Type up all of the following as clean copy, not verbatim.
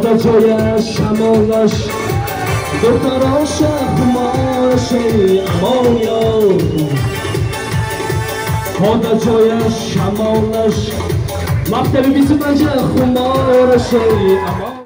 خدا جایش شمالش دختراش خمارش امان یار خدا جایش شمالش مکتب 25 خمارش امان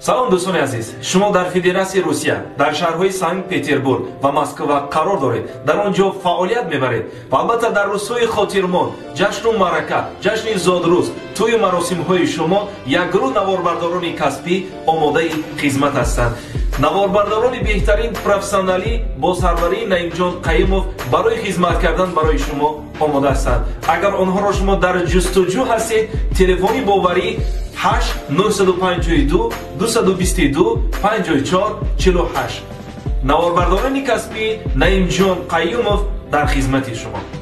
سلام دوستان عزیز، شما در فدراسیون روسیه در شهرهای سنت پترزبورگ و مسکو قرار دارید. در آنجا فعالیت میبرید و البته در روزهای خاطرمان، جشن و معرکه، جشن زادروز، توی مراسم های شما یک گروه نواربرداران کسبی آماده خدمت هستند. نواربرداران بهترین پروفسیونالی با سروری نعیم جان قیوموف برای خدمت کردن برای شما آماده هستند. اگر آنها را شما در جستجو هستید، تلفنی باوری 8 952 222 54 48. نواربرداران کسبی نعیم جان قیوموف در خدمت شما.